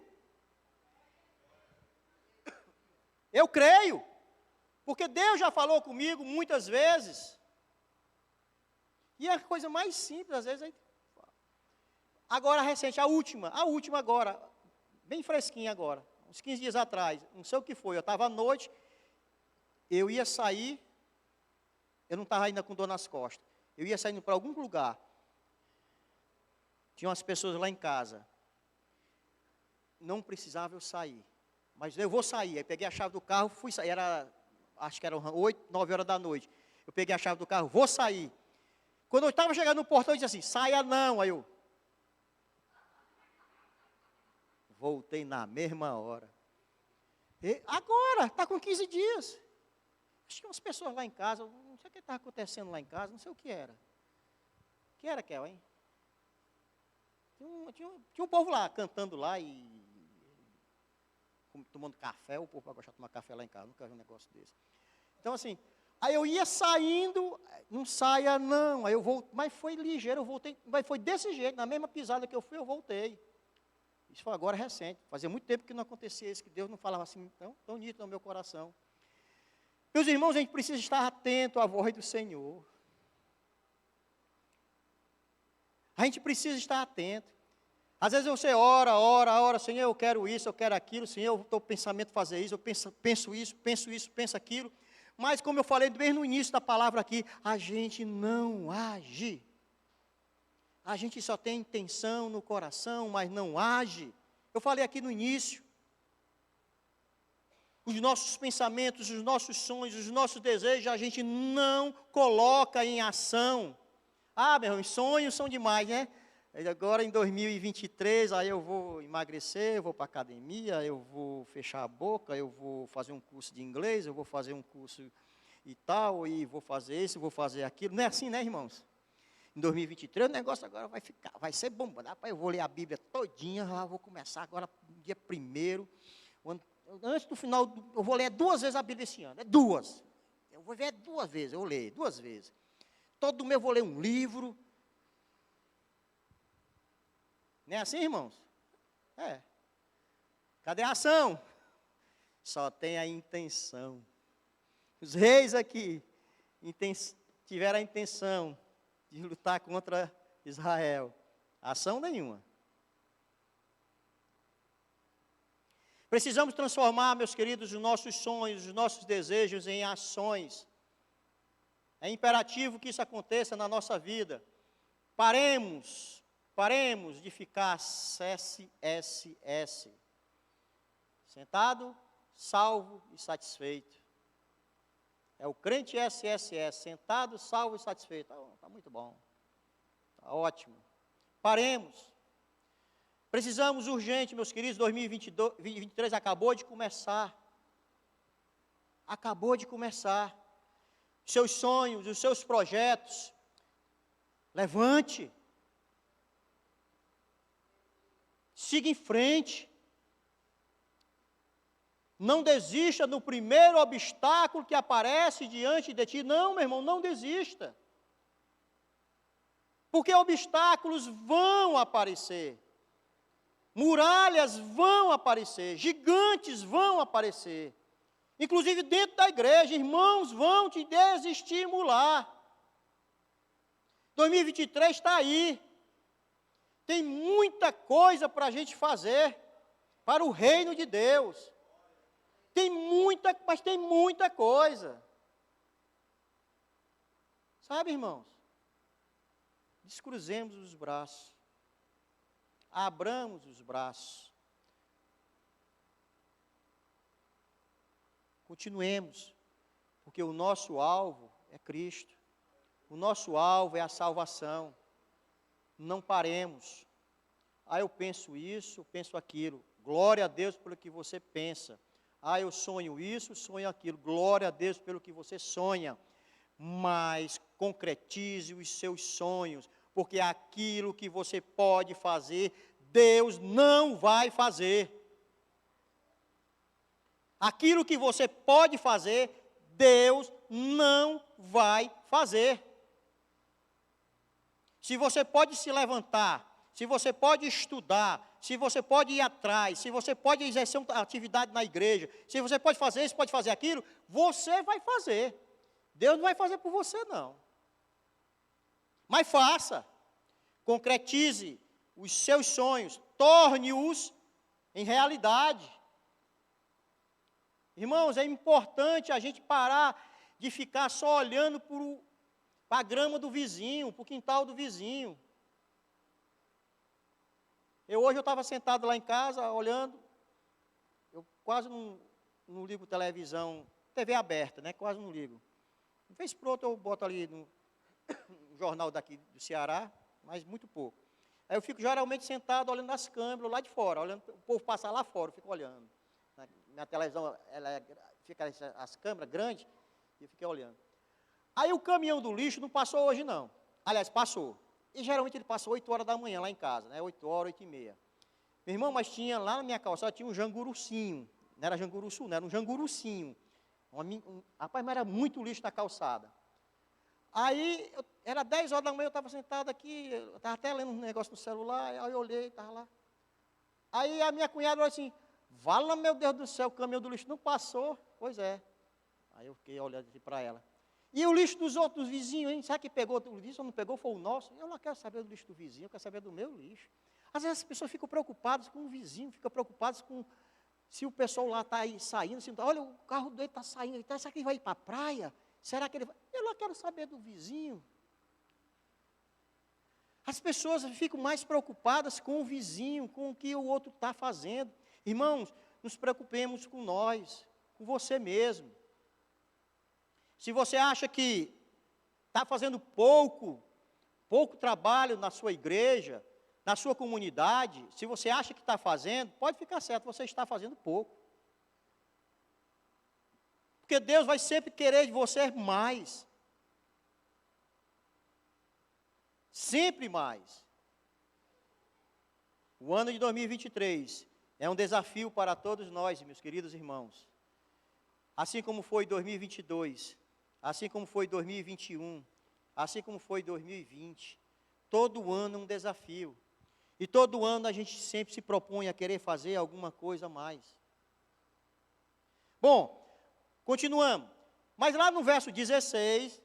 Eu creio, porque Deus já falou comigo muitas vezes. E a coisa mais simples, às vezes, agora recente, a última agora, bem fresquinha agora. Uns 15 dias atrás, não sei o que foi, eu estava à noite, eu ia sair, eu não estava ainda com dor nas costas, eu ia saindo para algum lugar, tinha umas pessoas lá em casa, não precisava eu sair, mas eu vou sair, aí peguei a chave do carro, fui sair, acho que eram 8, 9 horas da noite, eu peguei a chave do carro, vou sair, quando eu estava chegando no portão, eu disse assim, saia não, aí eu voltei na mesma hora. E agora, está com 15 dias. Tinha umas pessoas lá em casa, não sei o que estava acontecendo lá em casa, não sei o que era. O que era, Kel, hein? Tinha um povo lá, cantando lá e tomando café, o povo vai gostar de tomar café lá em casa, nunca vi um negócio desse. Então, assim, aí eu ia saindo, não saia não, aí eu voltei, mas foi ligeiro, eu voltei, mas foi desse jeito, na mesma pisada que eu fui, eu voltei. Isso foi agora recente. Fazia muito tempo que não acontecia isso, que Deus não falava assim tão nítido no meu coração. Meus irmãos, a gente precisa estar atento à voz do Senhor. A gente precisa estar atento. Às vezes você ora, Senhor, eu quero isso, eu quero aquilo, Senhor, eu estou pensamento fazer isso, eu penso aquilo. Mas como eu falei bem no início da palavra aqui, a gente não age. A gente só tem intenção no coração, mas não age. Eu falei aqui no início. Os nossos pensamentos, os nossos sonhos, os nossos desejos, a gente não coloca em ação. Ah, meu irmão, sonhos são demais, né? Agora em 2023, aí eu vou emagrecer, eu vou para a academia, eu vou fechar a boca, eu vou fazer um curso de inglês, eu vou fazer um curso e tal, e vou fazer isso, vou fazer aquilo. Não é assim, né, irmãos? Em 2023 o negócio agora vai ser bom. Eu vou ler a Bíblia todinha, vou começar agora dia 1º. Antes do final, eu vou ler 2 vezes a Bíblia esse ano. 2. Eu vou ver 2 vezes, eu leio 2 vezes. Todo mês eu vou ler um livro. Não é assim, irmãos? É. Cadê a ação? Só tem a intenção. Os reis aqui tiveram a intenção de lutar contra Israel. Ação nenhuma. Precisamos transformar, meus queridos, os nossos sonhos, os nossos desejos em ações. É imperativo que isso aconteça na nossa vida. Paremos de ficar SSS. Sentado, salvo e satisfeito. É o crente SSS, sentado, salvo e satisfeito. Está muito bom, está ótimo. Paremos. Precisamos urgente, meus queridos, 2023 acabou de começar. Acabou de começar. Os seus sonhos, os seus projetos. Levante. Siga em frente. Não desista no primeiro obstáculo que aparece diante de ti. Não, meu irmão, não desista. Porque obstáculos vão aparecer. Muralhas vão aparecer. Gigantes vão aparecer. Inclusive dentro da igreja, irmãos vão te desestimular. 2023 está aí. Tem muita coisa para a gente fazer para o reino de Deus. Mas tem muita coisa. Sabe, irmãos? Descruzemos os braços. Abramos os braços. Continuemos, porque o nosso alvo é Cristo. O nosso alvo é a salvação. Não paremos. Eu penso isso, eu penso aquilo. Glória a Deus pelo que você pensa. Eu sonho isso, sonho aquilo. Glória a Deus pelo que você sonha. Mas concretize os seus sonhos, porque aquilo que você pode fazer, Deus não vai fazer. Aquilo que você pode fazer, Deus não vai fazer. Se você pode se levantar, se você pode estudar, se você pode ir atrás, se você pode exercer uma atividade na igreja, se você pode fazer isso, pode fazer aquilo, você vai fazer. Deus não vai fazer por você, não. Mas faça. Concretize os seus sonhos, torne-os em realidade. Irmãos, é importante a gente parar de ficar só olhando para a grama do vizinho, para o quintal do vizinho. Hoje eu estava sentado lá em casa, olhando, eu quase não ligo televisão, TV aberta, né? Quase não ligo. De vez por outra eu boto ali no jornal daqui do Ceará, mas muito pouco. Aí eu fico geralmente sentado olhando as câmeras lá de fora, olhando o povo passar lá fora, eu fico olhando. Minha televisão, fica as câmeras grandes, e eu fiquei olhando. Aí o caminhão do lixo não passou hoje não. Aliás, passou. E geralmente ele passa 8 horas da manhã lá em casa, né? 8 horas, 8h30. Meu irmão, mas tinha lá na minha calçada, tinha um jangurucinho. Não era janguruçu, não, era um jangurucinho. Rapaz, mas era muito lixo na calçada. Aí, era 10 horas da manhã, eu estava sentado aqui, eu estava até lendo um negócio no celular, aí eu olhei, estava lá. Aí a minha cunhada falou assim, vala, meu Deus do céu, o caminhão do lixo não passou. Pois é. Aí eu fiquei olhando assim para ela. E o lixo dos outros vizinhos, hein? Sabe que pegou o lixo ou não pegou? Foi o nosso. Eu não quero saber do lixo do vizinho, eu quero saber do meu lixo. Às vezes as pessoas ficam preocupadas com o vizinho, ficam preocupadas com se o pessoal lá está aí saindo, se, olha, o carro dele está saindo, então, será que ele vai ir para a praia? Será que ele vai? Eu não quero saber do vizinho. As pessoas ficam mais preocupadas com o vizinho, com o que o outro está fazendo. Irmãos, nos preocupemos com nós, com você mesmo. Se você acha que está fazendo pouco trabalho na sua igreja, na sua comunidade, se você acha que está fazendo, pode ficar certo, você está fazendo pouco. Porque Deus vai sempre querer de você mais. Sempre mais. O ano de 2023 é um desafio para todos nós, meus queridos irmãos. Assim como foi 2022, assim como foi 2021, assim como foi 2020. Todo ano é um desafio. E todo ano a gente sempre se propõe a querer fazer alguma coisa a mais. Bom, continuamos. Mas lá no verso 16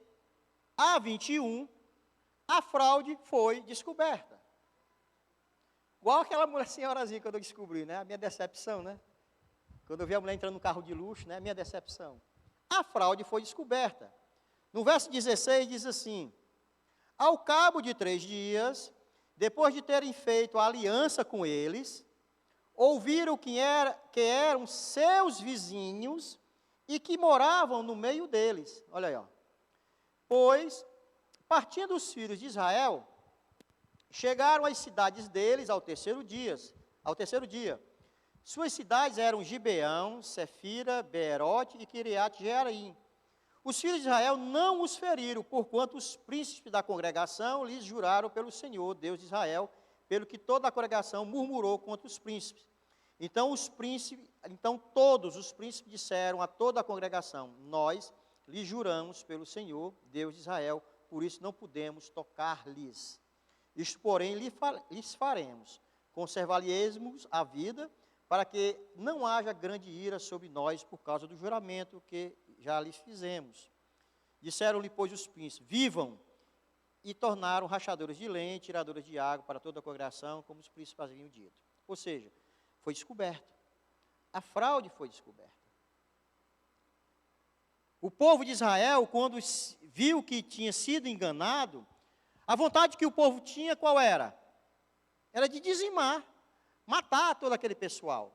a 21, a fraude foi descoberta. Igual aquela mulher senhorazinha quando eu descobri, né? A minha decepção, né? Quando eu vi a mulher entrando no carro de luxo, né? A minha decepção. A fraude foi descoberta. No verso 16 diz assim: ao cabo de 3 dias, depois de terem feito a aliança com eles, ouviram que eram seus vizinhos e que moravam no meio deles. Olha aí, ó. Pois, partindo os filhos de Israel, chegaram às cidades deles ao terceiro dia. Suas cidades eram Gibeão, Sefira, Beerote e Quiriate-Jearim. Os filhos de Israel não os feriram, porquanto os príncipes da congregação lhes juraram pelo Senhor, Deus de Israel, pelo que toda a congregação murmurou contra os príncipes. Então todos os príncipes disseram a toda a congregação: nós lhes juramos pelo Senhor, Deus de Israel, por isso não podemos tocar-lhes. Isto, porém, lhes faremos: conservar-lhes a vida, para que não haja grande ira sobre nós por causa do juramento que já lhes fizemos. Disseram-lhe, pois, os príncipes: vivam, e tornaram rachadores de lenha, tiradores de água para toda a congregação, como os príncipes haviam dito. Ou seja, foi descoberto. A fraude foi descoberta. O povo de Israel, quando viu que tinha sido enganado, a vontade que o povo tinha, qual era? Era de dizimar, matar todo aquele pessoal.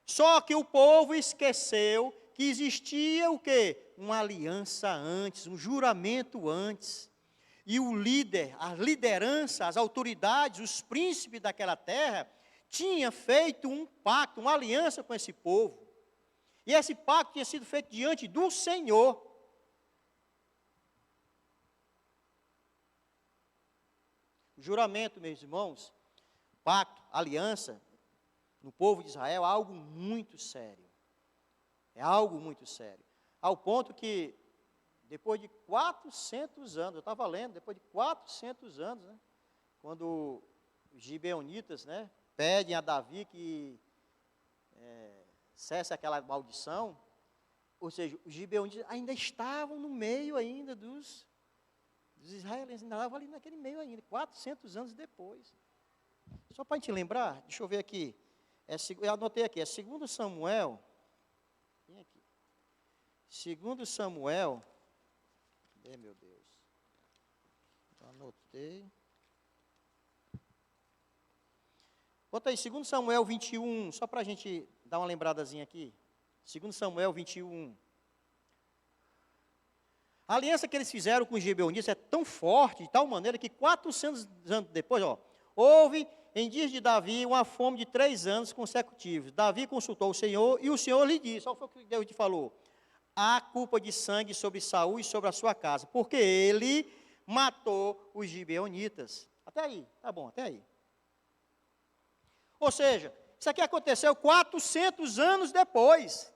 Só que o povo esqueceu que existia o quê? Uma aliança antes, um juramento antes. E o líder, a liderança, as autoridades, os príncipes daquela terra, tinha feito um pacto, uma aliança com esse povo. E esse pacto tinha sido feito diante do Senhor. O juramento, meus irmãos, pacto, aliança, no povo de Israel é algo muito sério. É algo muito sério. Ao ponto que, depois de 400 anos, eu estava lendo, depois de 400 anos, né, quando os gibeonitas, né, pedem a Davi que cesse aquela maldição, ou seja, os gibeonitas ainda estavam no meio ainda dos israelenses, ainda estavam ali naquele meio ainda, 400 anos depois. Só para a gente lembrar, deixa eu ver aqui, eu anotei aqui, é 2 Samuel, vem aqui, 2 Samuel, meu Deus, eu anotei, bota aí, 2 Samuel 21, só para a gente dar uma lembradazinha aqui, 2 Samuel 21, a aliança que eles fizeram com os gibeonitas é tão forte, de tal maneira que 400 anos depois, houve em dias de Davi uma fome de 3 anos consecutivos. Davi consultou o Senhor e o Senhor lhe disse, olha o que Deus te falou: há culpa de sangue sobre Saul e sobre a sua casa, porque ele matou os gibeonitas. Até aí, tá bom, até aí. Ou seja, isso aqui aconteceu 400 anos depois.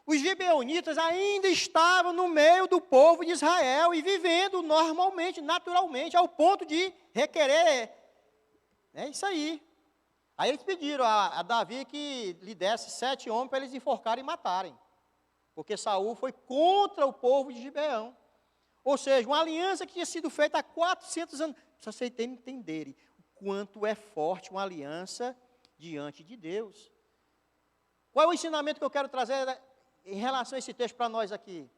Os gibeonitas ainda estavam no meio do povo de Israel e vivendo normalmente, naturalmente, ao ponto de requerer. É isso aí. Aí eles pediram a Davi que lhe desse 7 homens para eles enforcarem e matarem. Porque Saul foi contra o povo de Gibeão. Ou seja, uma aliança que tinha sido feita há 400 anos. Para vocês entenderem, quanto é forte uma aliança diante de Deus. Qual é o ensinamento que eu quero trazer em relação a esse texto para nós aqui?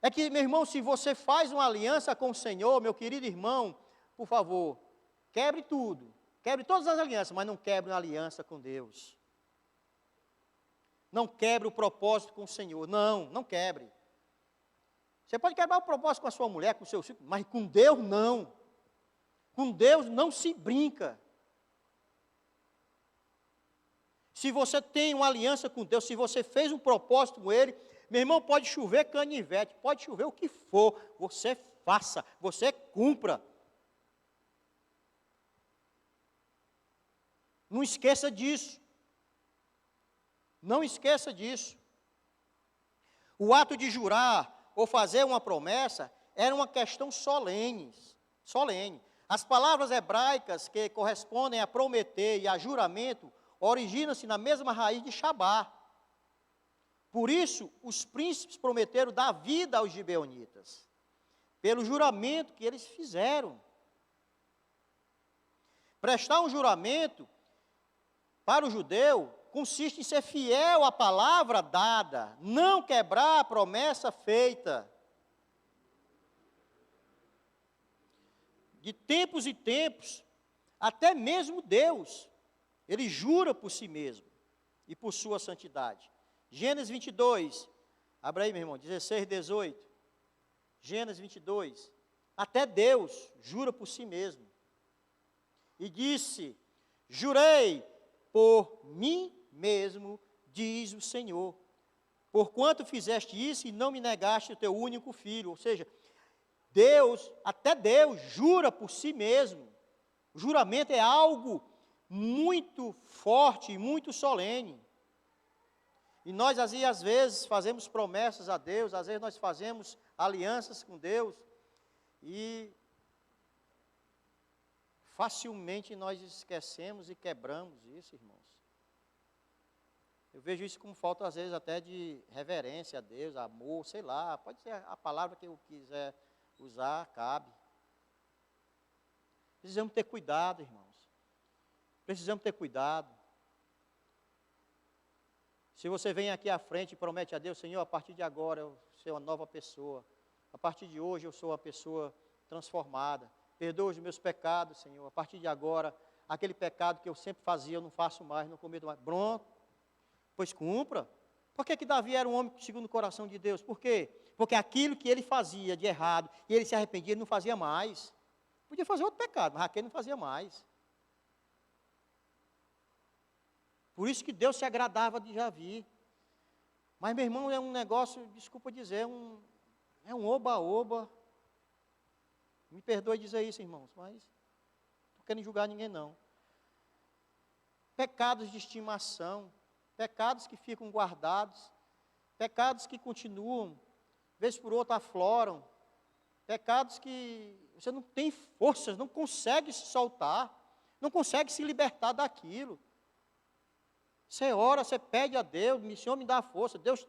É que, meu irmão, se você faz uma aliança com o Senhor, meu querido irmão, por favor, quebre tudo. Quebre todas as alianças, mas não quebre uma aliança com Deus. Não quebre o propósito com o Senhor. Não, não quebre. Você pode quebrar o propósito com a sua mulher, com o seu filho, mas com Deus não. Com Deus não se brinca. Se você tem uma aliança com Deus, se você fez um propósito com Ele, meu irmão, pode chover canivete, pode chover o que for, você faça, você cumpra. Não esqueça disso. Não esqueça disso. O ato de jurar ou fazer uma promessa era uma questão solene. As palavras hebraicas que correspondem a prometer e a juramento originam-se na mesma raiz de Shabá. Por isso, os príncipes prometeram dar vida aos gibeonitas, pelo juramento que eles fizeram. Prestar um juramento para o judeu consiste em ser fiel à palavra dada, não quebrar a promessa feita. De tempos e tempos, até mesmo Deus, Ele jura por si mesmo e por sua santidade. Gênesis 22, abra aí, meu irmão, 16, 18. Gênesis 22, até Deus jura por si mesmo. E disse, jurei por mim mesmo, diz o Senhor, porquanto fizeste isso e não me negaste o teu único filho. Ou seja, Deus, até Deus, jura por si mesmo. O juramento é algo muito forte e muito solene. E nós, às vezes, fazemos promessas a Deus, às vezes nós fazemos alianças com Deus, e facilmente nós esquecemos e quebramos isso, irmãos. Eu vejo isso como falta, às vezes, até de reverência a Deus, amor, sei lá, pode ser a palavra que eu quiser usar, cabe. Precisamos ter cuidado, irmãos. Precisamos ter cuidado. Se você vem aqui à frente e promete a Deus, Senhor, a partir de agora eu sou uma nova pessoa. A partir de hoje eu sou uma pessoa transformada. Perdoa os meus pecados, Senhor. A partir de agora, aquele pecado que eu sempre fazia, eu não faço mais, não cometo mais. Pronto. Pois cumpra. Por que Davi era um homem segundo o coração de Deus? Por quê? Porque aquilo que ele fazia de errado, e ele se arrependia, ele não fazia mais. Podia fazer outro pecado, mas aquele não fazia mais. Por isso que Deus se agradava de Davi. Mas, meu irmão, é um negócio, desculpa dizer, é um oba-oba. Me perdoe dizer isso, irmãos, mas não estou querendo julgar ninguém, não. Pecados de estimação, pecados que ficam guardados, pecados que continuam, vez por outra afloram, pecados que você não tem forças, não consegue se soltar, não consegue se libertar daquilo. Você ora, você pede a Deus, Senhor, me dá força, Deus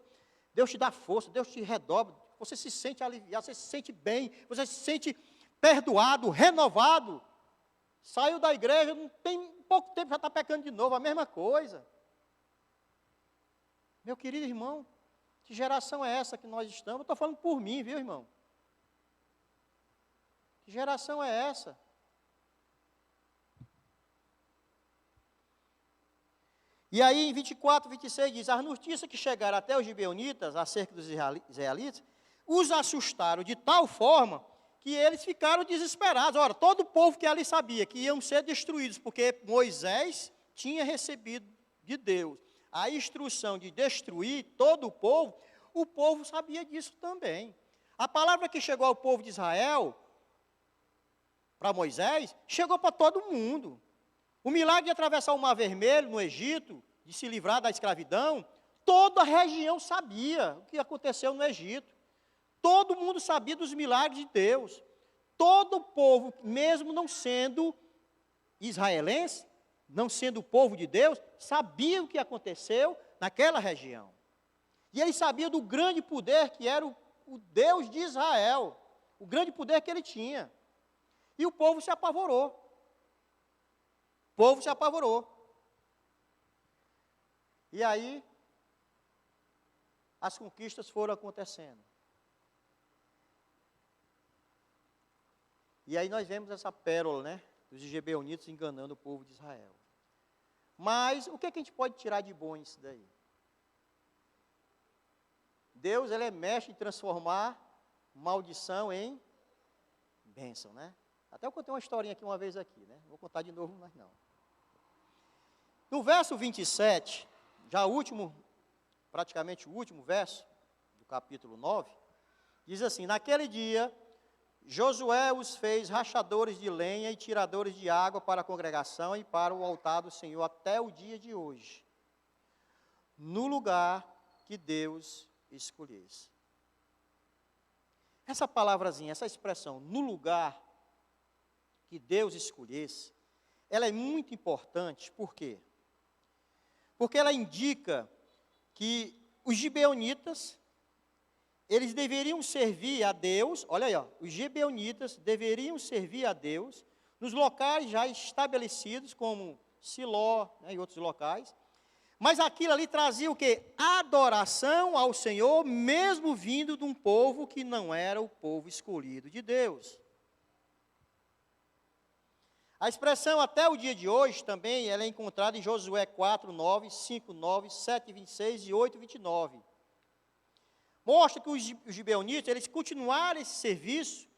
te dá força, Deus te redobra, você se sente aliviado, você se sente bem, você se sente perdoado, renovado. Saiu da igreja, não tem pouco tempo, já está pecando de novo, a mesma coisa. Meu querido irmão, que geração é essa que nós estamos? Eu estou falando por mim, viu, irmão? Que geração é essa? E aí, em 24, 26, diz, as notícias que chegaram até os gibeonitas, acerca dos israelitas, os assustaram de tal forma que eles ficaram desesperados. Ora, todo o povo que ali sabia que iam ser destruídos, porque Moisés tinha recebido de Deus a instrução de destruir todo o povo sabia disso também. A palavra que chegou ao povo de Israel, para Moisés, chegou para todo mundo. O milagre de atravessar o Mar Vermelho no Egito, de se livrar da escravidão, toda a região sabia o que aconteceu no Egito. Todo mundo sabia dos milagres de Deus. Todo o povo, mesmo não sendo israelense, não sendo o povo de Deus, sabia o que aconteceu naquela região. E eles sabiam do grande poder que era o Deus de Israel, o grande poder que ele tinha. E o povo se apavorou. povo se apavorou. E aí, as conquistas foram acontecendo. E aí nós vemos essa pérola, né, dos gibeonitas enganando o povo de Israel. Mas o que é que a gente pode tirar de bom nisso daí? Deus, ele é mestre em transformar maldição em bênção, né? Até eu contei uma historinha aqui uma vez aqui, né? Não vou contar de novo, mas não. No verso 27, já o último, praticamente o último verso do capítulo 9, diz assim: naquele dia, Josué os fez rachadores de lenha e tiradores de água para a congregação e para o altar do Senhor até o dia de hoje, no lugar que Deus escolhesse. Essa palavrazinha, essa expressão, no lugar que Deus escolhesse, ela é muito importante, por quê? Porque ela indica que os gibeonitas, eles deveriam servir a Deus, olha aí, ó, os gibeonitas deveriam servir a Deus nos locais já estabelecidos, como Siló, né, e outros locais, mas aquilo ali trazia o quê? Adoração ao Senhor, mesmo vindo de um povo que não era o povo escolhido de Deus. A expressão até o dia de hoje também, ela é encontrada em Josué 4, 9, 5, 9, 7, 26 e 8, 29. Mostra que os gibeonitas, eles continuaram esse serviço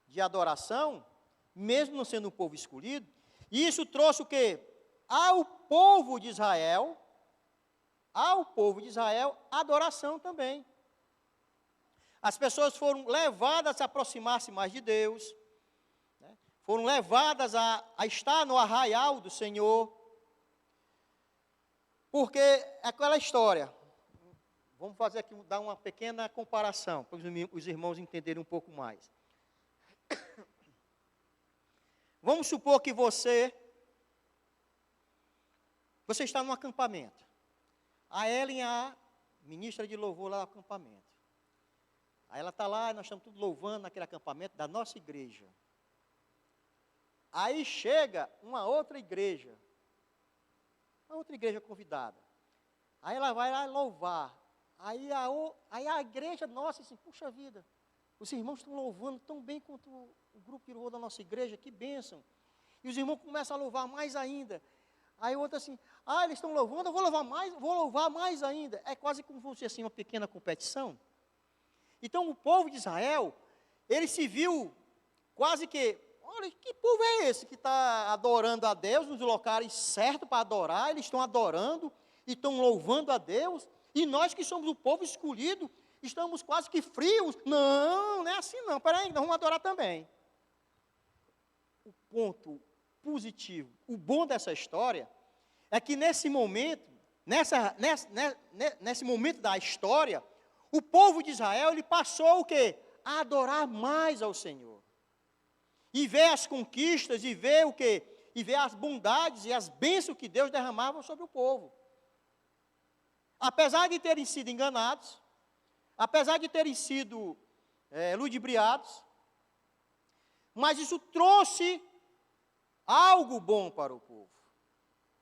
de adoração, mesmo não sendo um povo escolhido, e isso trouxe o quê? Ao povo de Israel, adoração também. As pessoas foram levadas a se aproximar-se mais de Deus, né? Foram levadas a estar no arraial do Senhor, porque é aquela história. Vamos fazer aqui, dar uma pequena comparação, para os irmãos entenderem um pouco mais. Vamos supor que você está num acampamento. A Ellen é a ministra de louvor lá no acampamento. Aí ela está lá, nós estamos todos louvando naquele acampamento da nossa igreja. Aí chega uma outra igreja convidada. Aí ela vai lá louvar. Aí a igreja nossa, assim, puxa vida, os irmãos estão louvando tão bem quanto o grupo de louvor da nossa igreja, que bênção. E os irmãos começam a louvar mais ainda. Aí o outro assim, eles estão louvando, eu vou louvar mais ainda. É quase como se fosse assim uma pequena competição. Então o povo de Israel, ele se viu quase que, olha, que povo é esse que está adorando a Deus nos locais certos para adorar, eles estão adorando e estão louvando a Deus, e nós que somos o povo escolhido, estamos quase que frios. Não é assim não, peraí, nós vamos adorar também. O ponto positivo, o bom dessa história, é que nesse momento, nesse momento da história, o povo de Israel, ele passou o quê? A adorar mais ao Senhor. E ver as conquistas, e ver o quê? E ver as bondades e as bênçãos que Deus derramava sobre o povo. Apesar de terem sido enganados, apesar de terem sido ludibriados, mas isso trouxe algo bom para o povo,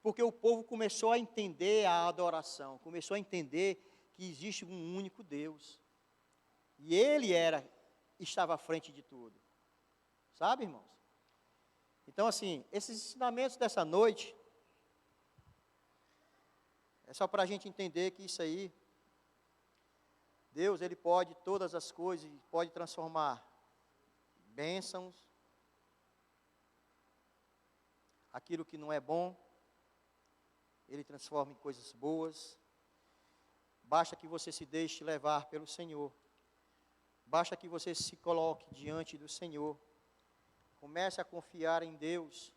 porque o povo começou a entender a adoração, começou a entender que existe um único Deus, e Ele estava à frente de tudo, sabe, irmãos? Então, assim, esses ensinamentos dessa noite, é só para a gente entender que isso aí, Deus, Ele pode todas as coisas, pode transformar bênçãos, aquilo que não é bom, Ele transforma em coisas boas. Basta que você se deixe levar pelo Senhor. Basta que você se coloque diante do Senhor. Comece a confiar em Deus.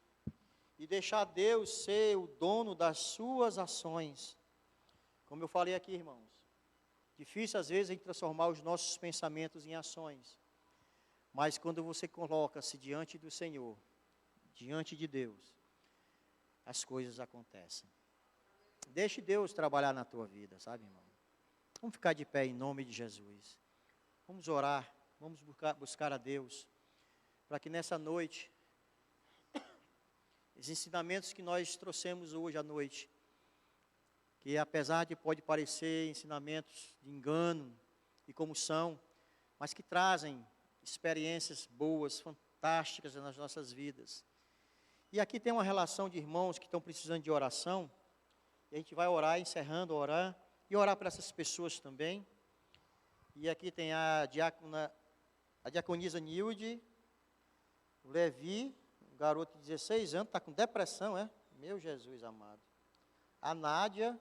E deixar Deus ser o dono das suas ações. Como eu falei aqui, irmãos. Difícil às vezes em transformar os nossos pensamentos em ações. Mas quando você coloca-se diante do Senhor, diante de Deus, as coisas acontecem. Deixe Deus trabalhar na tua vida, sabe, irmão? Vamos ficar de pé em nome de Jesus. Vamos orar, vamos buscar a Deus, para que nessa noite, os ensinamentos que nós trouxemos hoje à noite, que apesar de pode parecer ensinamentos de engano e como são, mas que trazem experiências boas, fantásticas nas nossas vidas. E aqui tem uma relação de irmãos que estão precisando de oração, e a gente vai orar, encerrando, orar, e orar para essas pessoas também. E aqui tem a diaconisa Nilde, o Levi, um garoto de 16 anos, está com depressão, é? Meu Jesus amado. A Nádia,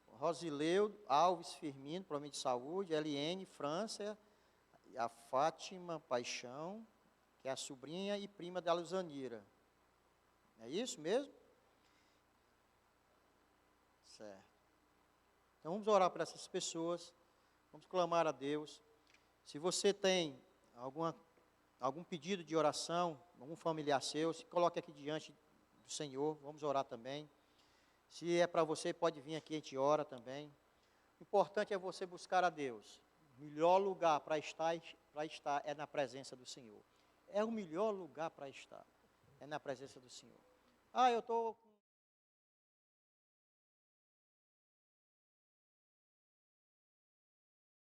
Rosileu Alves Firmino, problema de saúde, Eliene França, a Fátima Paixão, que é a sobrinha e prima da Luzanira. É isso mesmo? Certo. Então vamos orar para essas pessoas, vamos clamar a Deus. Se você tem algum pedido de oração, algum familiar seu, se coloque aqui diante do Senhor, vamos orar também. Se é para você, pode vir aqui, a gente ora também. O importante é você buscar a Deus. O melhor lugar para estar é na presença do Senhor. É o melhor lugar para estar, é na presença do Senhor. Eu estou